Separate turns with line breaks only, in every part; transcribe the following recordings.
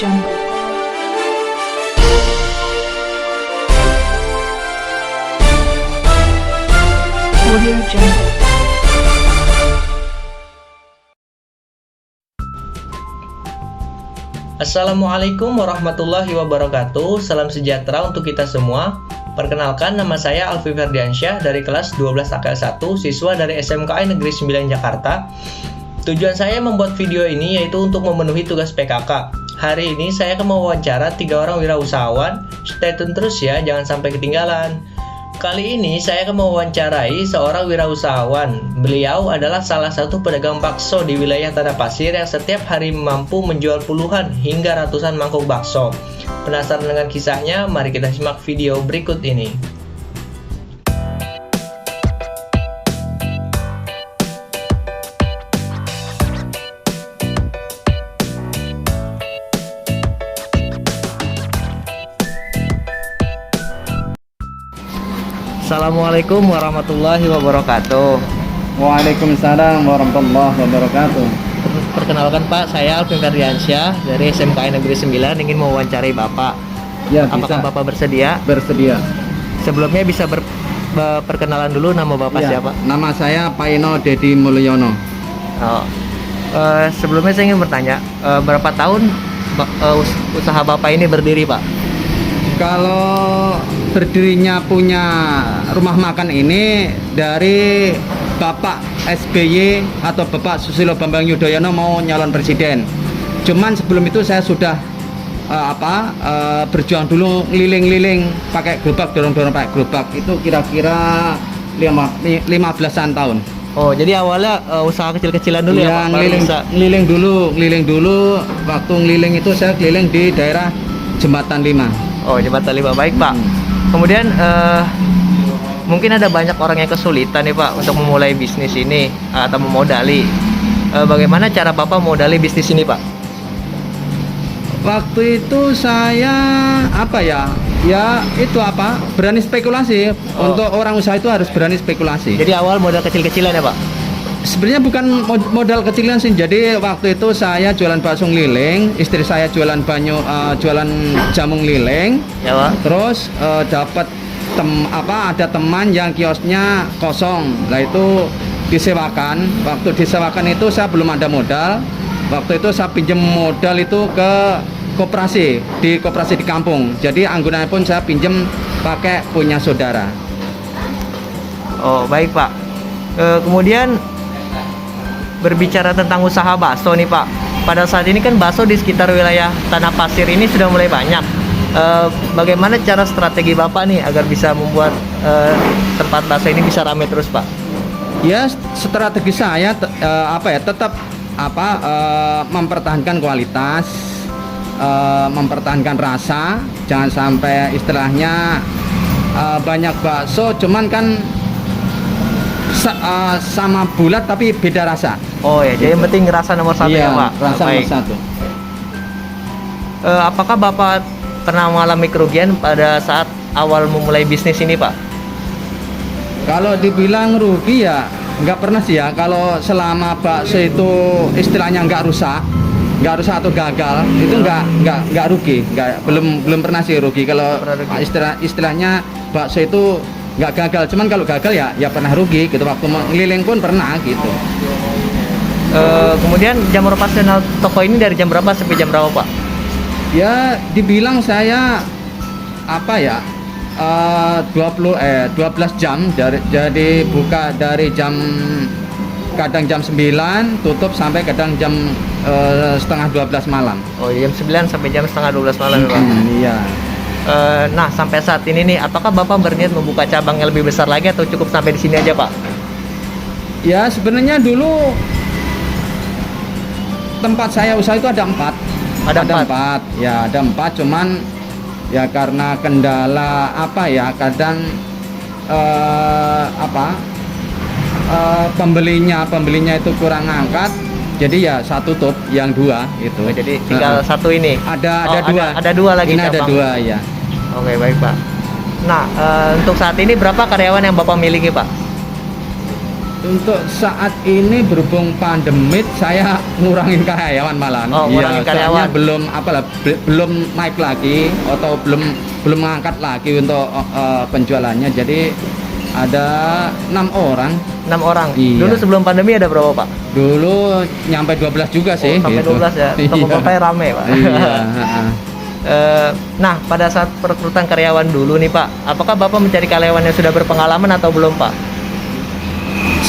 Jungle. Audio Jungle.
Assalamualaikum warahmatullahi wabarakatuh. Salam sejahtera untuk kita semua. Perkenalkan, nama saya Alfi Ferdiansyah dari kelas 12 AKL 1, siswa dari SMKN Negeri 9 Jakarta. Tujuan saya membuat video ini yaitu untuk memenuhi tugas PKK. Hari ini saya akan mewawancara 3 orang wirausahawan. Stay tune terus ya, jangan sampai ketinggalan. Kali ini saya akan mewawancarai seorang wirausahawan. Beliau adalah salah satu pedagang bakso di wilayah Tanah Pasir yang setiap hari mampu menjual puluhan hingga ratusan mangkok bakso. Penasaran dengan kisahnya? Mari kita simak video berikut ini. Assalamualaikum warahmatullahi wabarakatuh.
Waalaikumsalam warahmatullahi wabarakatuh.
Perkenalkan Pak, saya Alvin Ferdiansyah dari SMKN Negeri 9 ingin mewawancarai Bapak.
Ya,
Apakah
bisa.
Bapak bersedia?
Bersedia.
Sebelumnya bisa perkenalan dulu, nama Bapak
Ya,
siapa?
nama saya Paino Dedi Mulyono.
Oh. Sebelumnya saya ingin bertanya, berapa tahun usaha Bapak ini berdiri, Pak?
Kalau berdirinya punya rumah makan ini dari Bapak SBY atau Bapak Susilo Bambang Yudhoyono mau nyalon presiden. Cuman sebelum itu saya sudah berjuang dulu keliling-keliling pakai gerobak, dorong-dorong pakai gerobak. Itu kira-kira 15-an tahun.
Oh, jadi awalnya usaha kecil-kecilan dulu ya, Pak? Baru bisa.
Ngeliling dulu. Waktu ngeliling itu saya keliling di daerah Jembatan 5.
Oh, Jembatan 5, baik Pak. Kemudian mungkin ada banyak orang yang kesulitan nih Pak untuk memulai bisnis ini atau memodali. Bagaimana cara Bapak memodali bisnis ini Pak?
Waktu itu saya berani spekulasi.
Oh.
Untuk orang usaha itu harus berani spekulasi.
Jadi awal modal kecil-kecilan ya Pak?
Sebenarnya bukan modal kecilan sih. Jadi waktu itu saya jualan bakso ngeliling, istri saya jualan jualan jamu ngeliling.
Ya Pak.
Terus dapat ada teman yang kiosnya kosong. Lah itu disewakan. Waktu disewakan itu saya belum ada modal. Waktu itu saya pinjam modal itu ke koperasi di kampung. Jadi anggunannya pun saya pinjam pakai punya saudara.
Oh, baik Pak. Kemudian berbicara tentang usaha bakso nih Pak. Pada saat ini kan bakso di sekitar wilayah Tanah Pasir ini sudah mulai banyak. Bagaimana cara strategi Bapak nih agar bisa membuat tempat bakso ini bisa ramai terus Pak?
Ya, strategi saya tetap mempertahankan kualitas, mempertahankan rasa, jangan sampai istilahnya banyak bakso cuman kan sama bulat tapi beda rasa.
Oh ya, jadi yang penting rasa nomor satu
Iya,
ya Pak.
rasa
Baik.
nomor satu.
Apakah Bapak pernah mengalami kerugian pada saat awal memulai bisnis ini Pak?
Kalau dibilang rugi ya nggak pernah sih ya. Kalau selama bakso itu istilahnya nggak rusak atau gagal, itu nggak rugi. Belum pernah sih rugi. Kalau istilahnya bakso itu nggak gagal. Cuman kalau gagal ya pernah rugi gitu. Waktu ngeliling pun pernah gitu.
Kemudian jam operasional toko ini dari jam berapa sampai jam berapa Pak?
Ya dibilang saya 12 jam jadi buka dari kadang jam 9 tutup sampai kadang jam setengah 12 malam.
Oh, jam 9 sampai jam setengah 12 malam ya Pak?
Iya.
Nah, sampai saat ini nih, apakah Bapak berniat membuka cabang yang lebih besar lagi atau cukup sampai di sini aja Pak?
Ya sebenarnya dulu tempat saya usaha itu ada 4.
Ada 4.
Ya ada 4, cuman ya karena kendala kadang pembelinya itu kurang angkat, jadi ya satu tutup, yang 2 itu.
Oh, jadi tinggal satu ini.
Ada 2.
Ada 2 lagi
Ini ada
cabang.
2 ya.
Oke, baik Pak. Nah, untuk saat ini berapa karyawan yang Bapak miliki Pak?
Untuk saat ini berhubung pandemik saya ngurangin karyawan malah.
Oh, ngurangin karyawan.
Belum belum naik lagi atau belum mengangkat lagi untuk penjualannya. Jadi ada 6 orang.
6 orang.
Iya.
Dulu sebelum pandemi ada berapa, Pak?
Dulu nyampe 12 juga sih.
Sampai
gitu.
12 ya. Toko
Iya.
Bapaknya rame, Pak.
Iya.
Nah, pada saat perekrutan karyawan dulu nih, Pak, apakah Bapak mencari karyawan yang sudah berpengalaman atau belum, Pak?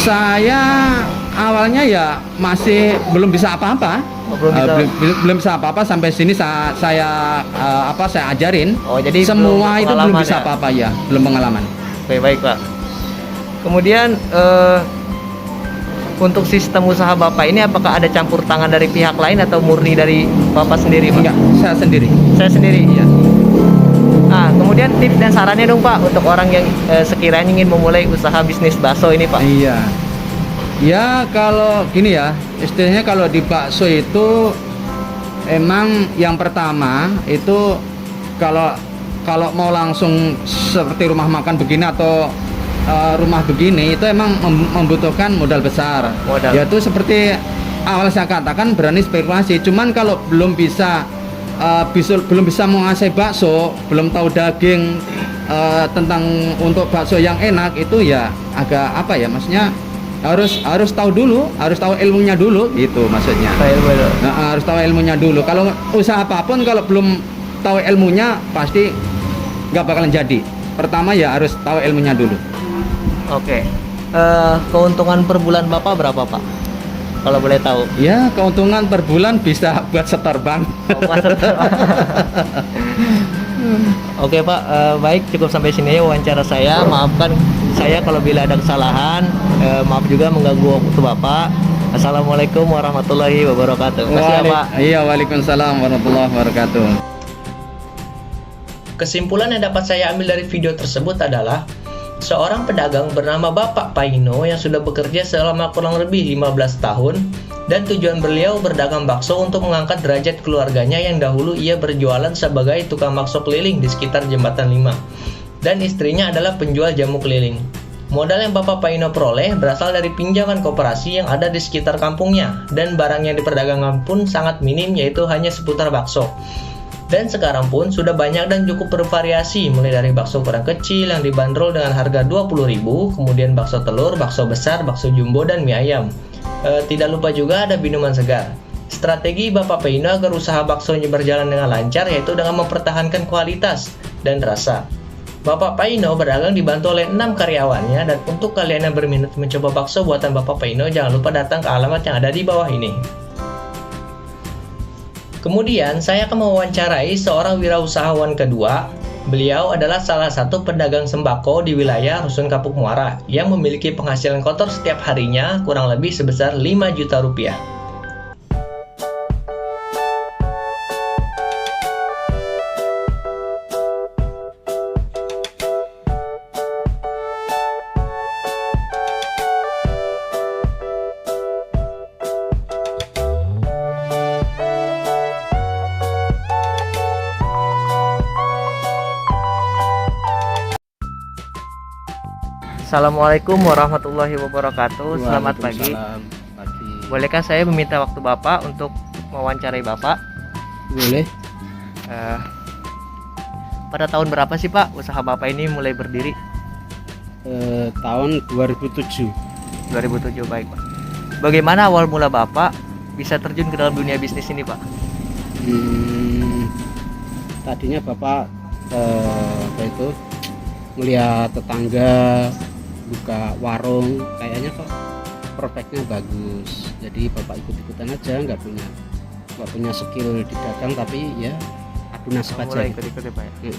Saya awalnya ya masih belum bisa apa-apa.
Oh, belum bisa.
Bisa apa-apa sampai sini saya ajarin.
Oh, jadi
semua itu belum
pengalaman
bisa
ya?
apa-apa ya, belum pengalaman.
Oke, baik, Pak. Kemudian untuk sistem usaha Bapak ini apakah ada campur tangan dari pihak lain atau murni dari Bapak sendiri, Pak?
Enggak, saya sendiri.
Saya sendiri, ya. Nah, kemudian tips dan sarannya dong, Pak, untuk orang yang sekiranya ingin memulai usaha bisnis bakso ini, Pak.
Iya. Ya kalau gini ya, istilahnya kalau di bakso itu emang yang pertama itu kalau mau langsung seperti rumah makan begini atau rumah begini itu emang membutuhkan modal besar. Yaitu seperti awal saya katakan berani spekulasi. Cuman kalau belum bisa menguasai bakso, belum tahu daging tentang untuk bakso yang enak itu ya agak apa ya, maksudnya harus tahu dulu, harus tahu ilmunya dulu gitu maksudnya. Harus tahu ilmunya dulu. Kalau usaha apapun kalau belum tahu ilmunya pasti nggak bakalan jadi. Pertama ya harus tahu ilmunya dulu.
Oke. Keuntungan per bulan Bapak berapa, Pak? Kalau boleh tahu.
Ya, keuntungan per bulan bisa buat setor bank.
Oke, Pak, baik, cukup sampai sini ya wawancara saya. Maafkan saya kalau bila ada kesalahan. Maaf juga mengganggu waktu Bapak. Assalamualaikum warahmatullahi wabarakatuh. Makasih ya, Pak.
Iya, waalaikumsalam warahmatullahi wabarakatuh.
Kesimpulan yang dapat saya ambil dari video tersebut adalah seorang pedagang bernama Bapak Paino yang sudah bekerja selama kurang lebih 15 tahun dan tujuan beliau berdagang bakso untuk mengangkat derajat keluarganya yang dahulu ia berjualan sebagai tukang bakso keliling di sekitar Jembatan 5 dan istrinya adalah penjual jamu keliling. Modal yang Bapak Paino peroleh berasal dari pinjaman koperasi yang ada di sekitar kampungnya dan barang yang diperdagangkan pun sangat minim, yaitu hanya seputar bakso. Dan sekarang pun sudah banyak dan cukup bervariasi, mulai dari bakso ukuran kecil yang dibanderol dengan harga 20.000, kemudian bakso telur, bakso besar, bakso jumbo, dan mie ayam. Tidak lupa juga ada minuman segar. Strategi Bapak Paino agar usaha baksonya berjalan dengan lancar yaitu dengan mempertahankan kualitas dan rasa. Bapak Paino berdagang dibantu oleh 6 karyawannya, dan untuk kalian yang berminat mencoba bakso buatan Bapak Paino, jangan lupa datang ke alamat yang ada di bawah ini. Kemudian saya akan mewawancarai seorang wirausahawan kedua. Beliau adalah salah satu pedagang sembako di wilayah Rusun Kapuk Muara yang memiliki penghasilan kotor setiap harinya kurang lebih sebesar 5 juta rupiah. Assalamualaikum warahmatullahi wabarakatuh. Selamat pagi. Bolehkah saya meminta waktu Bapak untuk mewawancarai Bapak?
Boleh.
Pada tahun berapa sih Pak usaha Bapak ini mulai berdiri?
Tahun 2007.
2007, baik Pak. Bagaimana awal mula Bapak bisa terjun ke dalam dunia bisnis ini Pak?
Tadinya Bapak melihat tetangga buka warung, kayaknya kok prospeknya bagus, jadi Bapak ikut-ikutan aja, nggak punya skill di dagang, tapi ya adu nasib aja.
Mulai ikut-ikut ya Pak ya?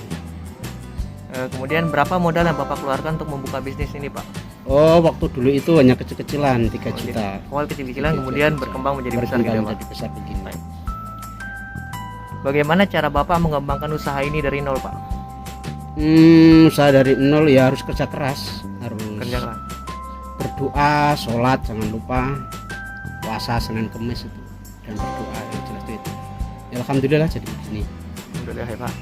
Kemudian berapa modal yang Bapak keluarkan untuk membuka bisnis ini Pak?
Oh, waktu dulu itu hanya kecil-kecilan, 3 juta.
Awal kecil-kecilan, kemudian berkembang menjadi besar gitu ya Pak?
Menjadi besar begini.
Bagaimana cara Bapak mengembangkan usaha ini dari nol Pak?
Usaha dari nol ya harus kerja keras, harus berdoa, sholat, jangan lupa puasa Senin Kemis itu, dan berdoa yang jelas itu. Ya, alhamdulillah jadi begini.
Alhamdulillah ya Pak.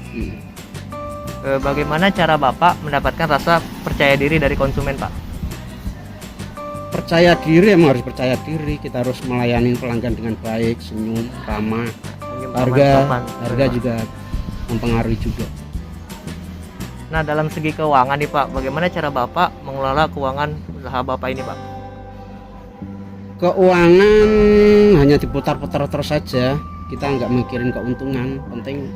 Bagaimana cara Bapak mendapatkan rasa percaya diri dari konsumen Pak?
percaya diri, emang harus percaya diri. Kita harus melayani pelanggan dengan baik, senyum, ramah. Harga juga mempengaruhi juga.
Nah, dalam segi keuangan nih Pak, bagaimana cara Bapak mengelola keuangan usaha Bapak ini Pak?
Keuangan hanya diputar-putar terus saja. Kita nggak mikirin keuntungan, penting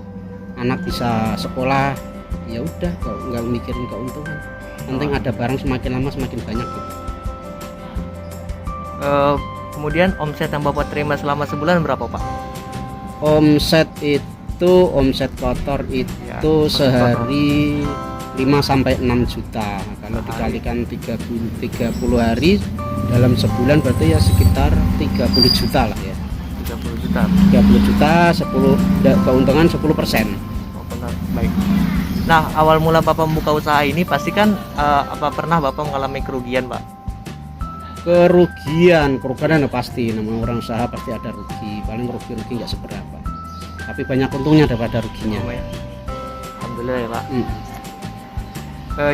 anak bisa sekolah, ya udah, nggak mikirin keuntungan. Penting ada barang, semakin lama semakin banyak gitu.
Kemudian omset yang Bapak terima selama sebulan berapa Pak?
Omset kotor itu sehari 5-6 juta. Kalau dikalikan 30 hari dalam sebulan berarti ya sekitar 30 juta lah ya. 30 juta 10 keuntungan 10%.
Oh, benar. Baik. Nah, awal mula Bapak membuka usaha ini pasti kan apa pernah Bapak mengalami kerugian, Pak?
Kerugian pasti, namanya orang usaha pasti ada rugi, paling rugi nggak seberapa, tapi banyak untungnya daripada ruginya.
Alhamdulillah ya Pak.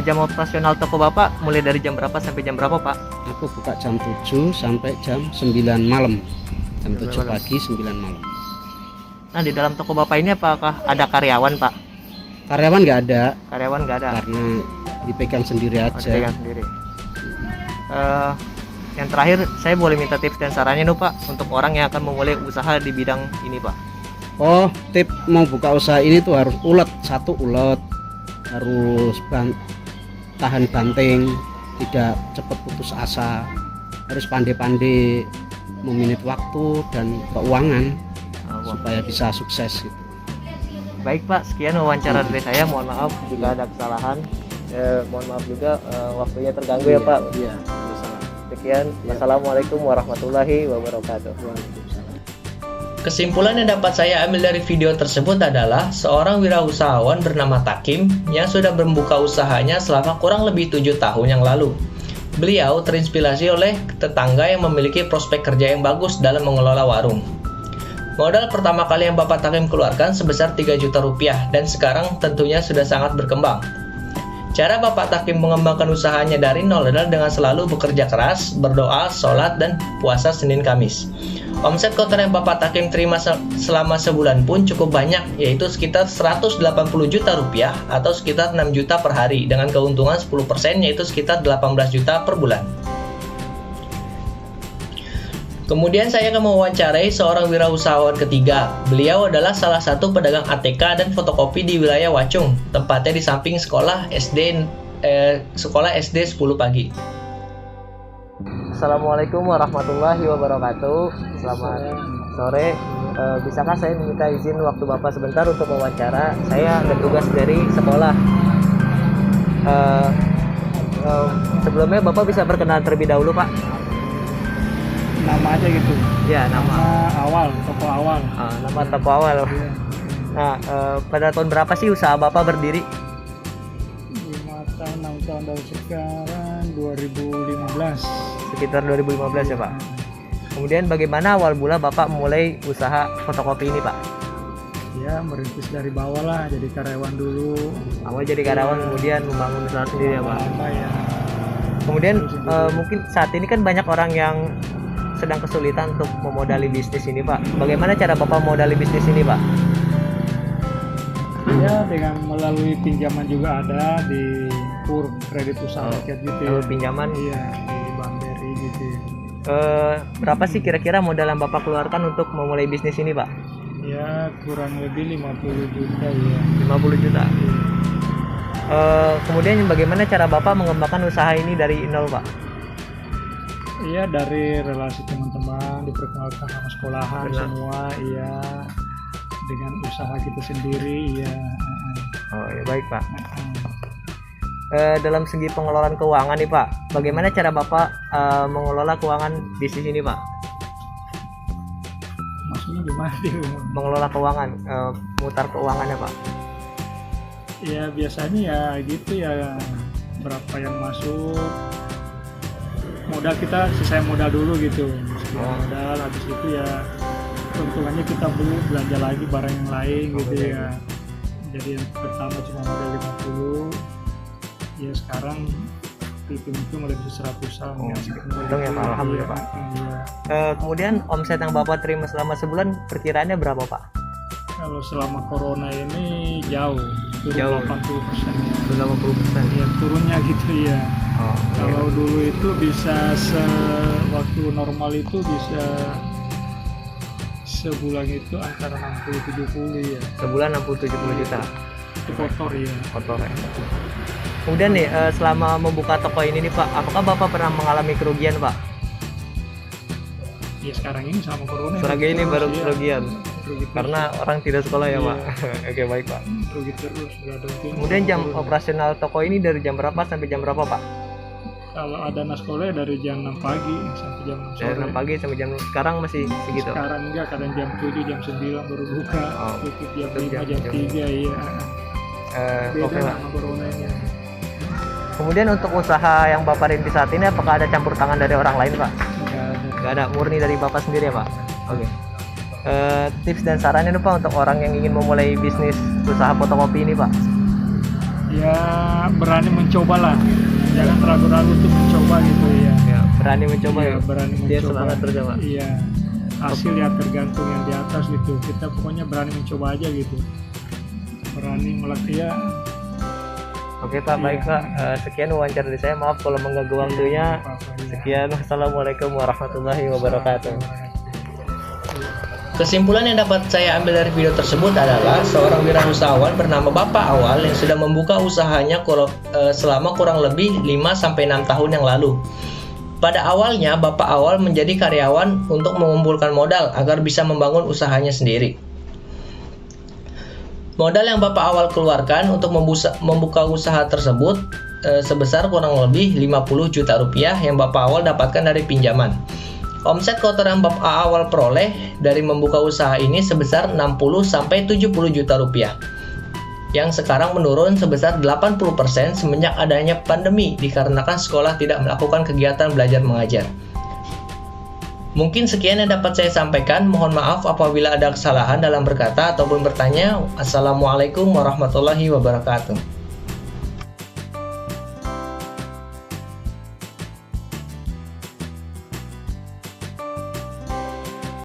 Jam operasional toko Bapak mulai dari jam berapa sampai jam berapa Pak?
Aku buka jam 7 sampai jam 9 malam, jam 7 pagi 9 malam.
Nah, di dalam toko Bapak ini apakah ada karyawan Pak?
Karyawan nggak ada.
Karena
dipegang sendiri aja.
Dipegang sendiri. Yang terakhir, saya boleh minta tips dan sarannya dong Pak untuk orang yang akan memulai usaha di bidang ini Pak.
Oh, tip mau buka usaha ini tuh harus ulet, harus tahan banting, tidak cepat putus asa, harus pandai-pandai memanage waktu dan keuangan supaya bisa sukses gitu.
Baik Pak, sekian wawancara dari saya. Mohon maaf jika ada kesalahan. Mohon maaf juga waktunya terganggu ya Pak.
Iya.
Sekian, Assalamualaikum warahmatullahi wabarakatuh. Kesimpulan yang dapat saya ambil dari video tersebut adalah seorang wirausahawan bernama Takim yang sudah membuka usahanya selama kurang lebih 7 tahun yang lalu. Beliau terinspirasi oleh tetangga yang memiliki prospek kerja yang bagus dalam mengelola warung. Modal pertama kali yang Bapak Takim keluarkan sebesar 3 juta rupiah dan sekarang tentunya sudah sangat berkembang. Cara Bapak Takim mengembangkan usahanya dari nol adalah dengan selalu bekerja keras, berdoa, sholat, dan puasa Senin Kamis. Omset kotor yang Bapak Takim terima selama sebulan pun cukup banyak, yaitu sekitar 180 juta rupiah atau sekitar 6 juta per hari dengan keuntungan 10% yaitu sekitar 18 juta per bulan. Kemudian saya akan mewawancarai seorang wirausahawan ketiga. Beliau adalah salah satu pedagang ATK dan fotokopi di wilayah Wacung, tempatnya di samping sekolah SD 10 pagi. Assalamualaikum warahmatullahi wabarakatuh. Selamat sore. Bisakah saya meminta izin waktu Bapak sebentar untuk mewawancara? Saya ada tugas dari sekolah. Sebelumnya Bapak bisa perkenalan terlebih dahulu Pak?
Nama aja gitu.
Ya, nama
toko awal.
Nama toko awal.
Iya.
Nah, pada tahun berapa sih usaha Bapak berdiri?
5 tahun, 6 tahun dari sekarang, 2015.
Sekitar 2015 ya Pak. Kemudian bagaimana awal mula Bapak mulai usaha fotokopi ini Pak?
Ya, merintis dari bawah lah, jadi karyawan dulu.
Awal jadi karyawan, kemudian membangun usaha sendiri ya Pak.
Ya.
Kemudian mungkin saat ini kan banyak orang yang sedang kesulitan untuk memodali bisnis ini Pak. Bagaimana cara Bapak memodali bisnis ini Pak?
Ya, dengan melalui pinjaman juga ada di KUR, kredit usaha rakyat gitu.
Pinjaman?
Iya, di Bank BRI gitu.
Berapa sih kira-kira modal yang Bapak keluarkan untuk memulai bisnis ini Pak?
Ya, kurang lebih 50 juta ya.
50 juta. Kemudian bagaimana cara Bapak mengembangkan usaha ini dari nol Pak?
Iya, dari relasi teman-teman, diperkenalkan sama sekolahan. Benar. Semua, iya, dengan usaha kita sendiri, iya.
Oh ya, baik Pak. Dalam segi pengelolaan keuangan nih Pak, bagaimana cara Bapak mengelola keuangan bisnis ini Pak?
Maksudnya gimana?
Mengelola keuangan, mutar keuangannya Pak?
Ya biasanya ya gitu ya, berapa yang masuk, modal kita sisain modal dulu gitu. Modal, habis itu ya keuntungannya kita belanja lagi barang yang lain gitu ya. Jadi yang pertama cuma modal 50, ya sekarang waktu itu mungkin lebih 100-an.
Untung ya Pak, alhamdulillah Pak.
Iya.
Kemudian omset yang Bapak terima selama sebulan perkiraannya berapa Pak?
Kalau selama corona ini jauh, turun
Jauh.
80%.
80%.
Ya turunnya gitu ya.
Oh,
Kalau dulu itu bisa waktu normal itu bisa sebulan itu antara 60-70 ya.
sebulan 60-70 juta
Itu kotor ya.
kotor ya. Kemudian nih selama membuka toko ini nih Pak, apakah Bapak pernah mengalami kerugian Pak?
Ya sekarang ini sama corona.
Selagi ini baru
Iya.
kerugian
Rugi terus.
karena orang tidak sekolah ya
Iya.
Pak. Oke baik Pak.
Rugi terus. Nggak ada untung.
Kemudian jam operasional toko ini dari jam berapa sampai jam berapa Pak?
Kalau ada sekolah dari jam 6 pagi sampai jam 6
Dari
sore.
6 pagi sampai jam sekarang masih segitu.
Sekarang enggak, kadang jam 7, jam 9 baru buka.
Oh,
Tutup jam
tutup
5,
jam-
jam
jam-
3 iya. Beda
Oke Pak.
sama coronanya.
Kemudian untuk usaha yang Bapak rintis saat ini apakah ada campur tangan dari orang lain Pak?
Enggak ada.
Nggak ada, murni dari Bapak sendiri ya Pak? Oke. Tips dan sarannya nih Pak untuk orang yang ingin memulai bisnis usaha fotokopi ini Pak?
Ya berani mencoba lah. Jangan ragu-ragu untuk mencoba gitu ya.
Ya, berani mencoba
Iya,
ya.
berani
Dia
mencoba.
semangat terus ya Pak?
Iya. Hasil ya tergantung yang di atas gitu. Kita pokoknya berani mencoba aja gitu. Berani melakukan ya.
Oke Pak, baik
Iya.
Pak. Sekian wawancara dari saya. Maaf kalau mengganggu waktunya.
Apa-apa, iya.
Sekian. Wassalamualaikum warahmatullahi wabarakatuh.
Kesimpulan yang dapat saya ambil dari video tersebut adalah seorang wirausahawan bernama Bapak Awal yang sudah membuka usahanya selama kurang lebih 5-6 tahun yang lalu. Pada awalnya, Bapak Awal menjadi karyawan untuk mengumpulkan modal agar bisa membangun usahanya sendiri. Modal yang Bapak Awal keluarkan untuk membuka usaha tersebut sebesar kurang lebih 50 juta rupiah yang Bapak Awal dapatkan dari pinjaman. Omset kotor yang Bapak Awal peroleh dari membuka usaha ini sebesar 60-70 juta rupiah, yang sekarang menurun sebesar 80% semenjak adanya pandemi dikarenakan sekolah tidak melakukan kegiatan belajar mengajar. Mungkin sekian yang dapat saya sampaikan. Mohon maaf apabila ada kesalahan dalam berkata ataupun bertanya. Assalamualaikum warahmatullahi wabarakatuh.